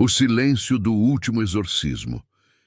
O silêncio do último exorcismo.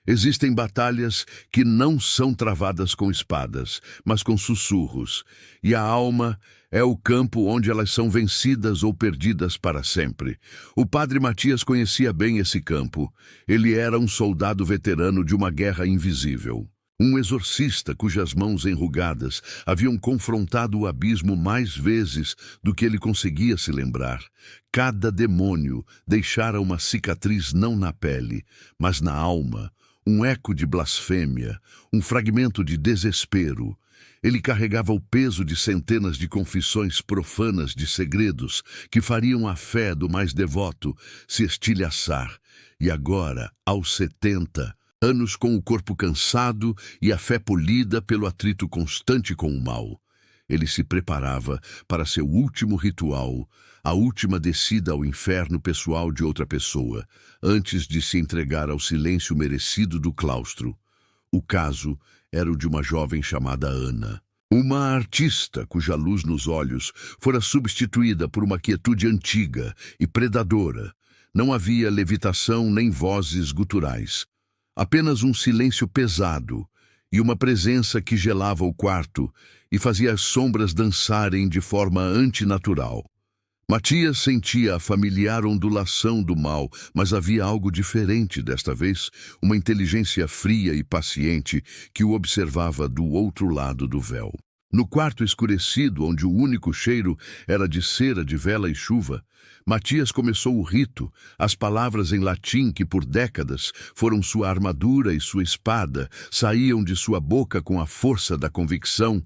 Existem batalhas que não são travadas com espadas, mas com sussurros, e a alma é o campo onde elas são vencidas ou perdidas para sempre. O padre Matias conhecia bem esse campo. Ele era um soldado veterano de uma guerra invisível. Um exorcista cujas mãos enrugadas haviam confrontado o abismo mais vezes do que ele conseguia se lembrar. Cada demônio deixara uma cicatriz não na pele, mas na alma, um eco de blasfêmia, um fragmento de desespero. Ele carregava o peso de centenas de confissões profanas de segredos que fariam a fé do mais devoto se estilhaçar. E agora, aos 70 anos, com o corpo cansado e a fé polida pelo atrito constante com o mal, ele se preparava para seu último ritual, a última descida ao inferno pessoal de outra pessoa, antes de se entregar ao silêncio merecido do claustro. O caso era o de uma jovem chamada Ana. Uma artista cuja luz nos olhos fora substituída por uma quietude antiga e predadora. Não havia levitação nem vozes guturais. Apenas um silêncio pesado e uma presença que gelava o quarto e fazia as sombras dançarem de forma antinatural. Matias sentia a familiar ondulação do mal, mas havia algo diferente desta vez, uma inteligência fria e paciente que o observava do outro lado do véu. No quarto escurecido, onde o único cheiro era de cera de vela e chuva, Matias começou o rito, as palavras em latim que por décadas foram sua armadura e sua espada, saíam de sua boca com a força da convicção: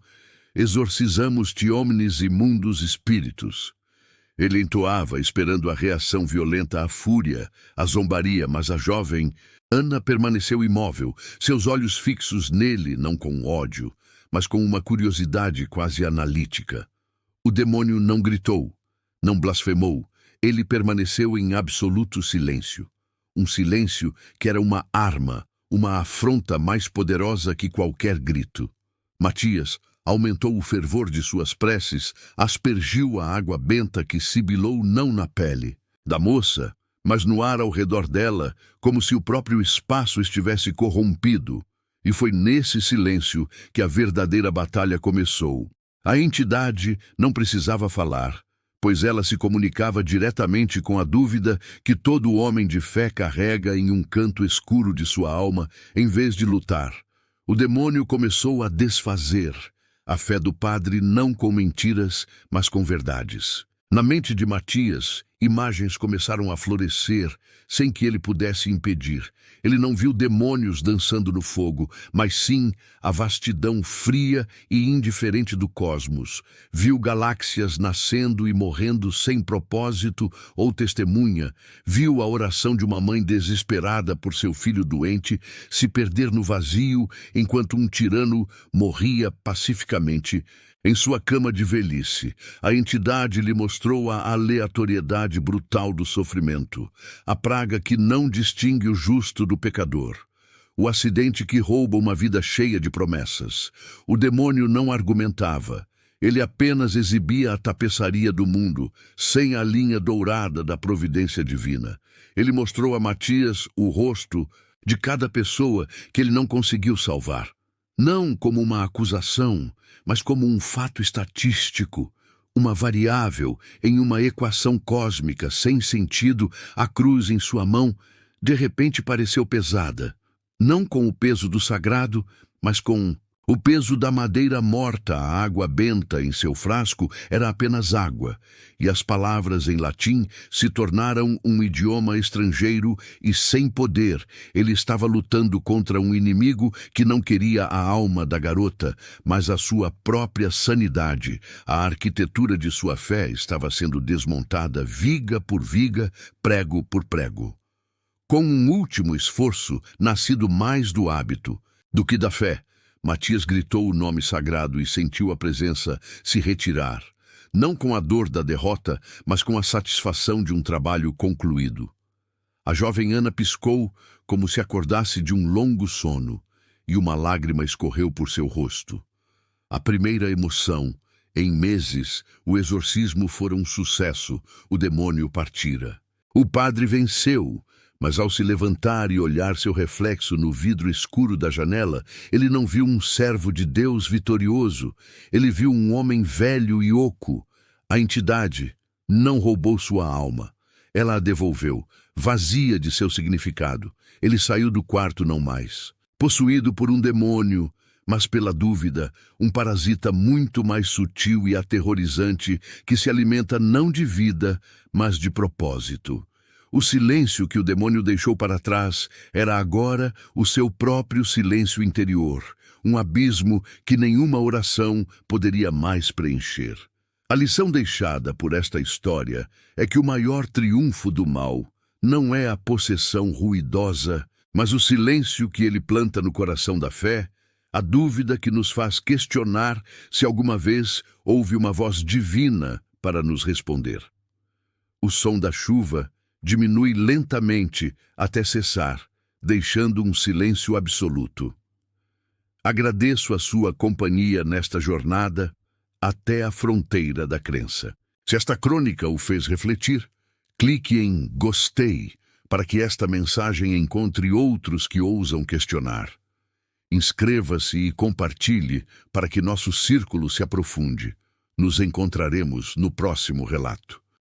exorcizamos-te omnes imundos espíritos. Ele entoava, esperando a reação violenta à fúria, à zombaria, mas a jovem Ana permaneceu imóvel, seus olhos fixos nele, não com ódio, mas com uma curiosidade quase analítica. O demônio não gritou, não blasfemou, ele permaneceu em absoluto silêncio. Um silêncio que era uma arma, uma afronta mais poderosa que qualquer grito. Matias aumentou o fervor de suas preces, aspergiu a água benta que sibilou não na pele da moça, mas no ar ao redor dela, como se o próprio espaço estivesse corrompido. E foi nesse silêncio que a verdadeira batalha começou. A entidade não precisava falar, pois ela se comunicava diretamente com a dúvida que todo homem de fé carrega em um canto escuro de sua alma, em vez de lutar. O demônio começou a desfazer a fé do padre não com mentiras, mas com verdades. Na mente de Matias, imagens começaram a florescer sem que ele pudesse impedir. Ele não viu demônios dançando no fogo, mas sim a vastidão fria e indiferente do cosmos. Viu galáxias nascendo e morrendo sem propósito ou testemunha. Viu a oração de uma mãe desesperada por seu filho doente se perder no vazio enquanto um tirano morria pacificamente em sua cama de velhice. A entidade lhe mostrou a aleatoriedade brutal do sofrimento, a praga que não distingue o justo do pecador, o acidente que rouba uma vida cheia de promessas. O demônio não argumentava, ele apenas exibia a tapeçaria do mundo, sem a linha dourada da providência divina. Ele mostrou a Matias o rosto de cada pessoa que ele não conseguiu salvar. Não como uma acusação, mas como um fato estatístico, uma variável em uma equação cósmica sem sentido. A cruz em sua mão de repente pareceu pesada, não com o peso do sagrado, mas com o peso da madeira morta. A água benta em seu frasco era apenas água, e as palavras em latim se tornaram um idioma estrangeiro e sem poder. Ele estava lutando contra um inimigo que não queria a alma da garota, mas a sua própria sanidade. A arquitetura de sua fé estava sendo desmontada viga por viga, prego por prego. Com um último esforço, nascido mais do hábito do que da fé, Matias gritou o nome sagrado e sentiu a presença se retirar, não com a dor da derrota, mas com a satisfação de um trabalho concluído. A jovem Ana piscou como se acordasse de um longo sono, e uma lágrima escorreu por seu rosto. A primeira emoção, em meses, o exorcismo fora um sucesso, o demônio partira. O padre venceu, Mas ao se levantar e olhar seu reflexo no vidro escuro da janela, ele não viu um servo de Deus vitorioso. Ele viu um homem velho e oco. A entidade não roubou sua alma. Ela a devolveu, vazia de seu significado. Ele saiu do quarto não mais. Possuído por um demônio, mas pela dúvida, um parasita muito mais sutil e aterrorizante que se alimenta não de vida, mas de propósito. O silêncio que o demônio deixou para trás era agora o seu próprio silêncio interior, um abismo que nenhuma oração poderia mais preencher. A lição deixada por esta história é que o maior triunfo do mal não é a possessão ruidosa, mas o silêncio que ele planta no coração da fé, a dúvida que nos faz questionar se alguma vez houve uma voz divina para nos responder. O som da chuva diminui lentamente até cessar, deixando um silêncio absoluto. Agradeço a sua companhia nesta jornada até a fronteira da crença. Se esta crônica o fez refletir, clique em gostei para que esta mensagem encontre outros que ousam questionar. Inscreva-se e compartilhe para que nosso círculo se aprofunde. Nos encontraremos no próximo relato.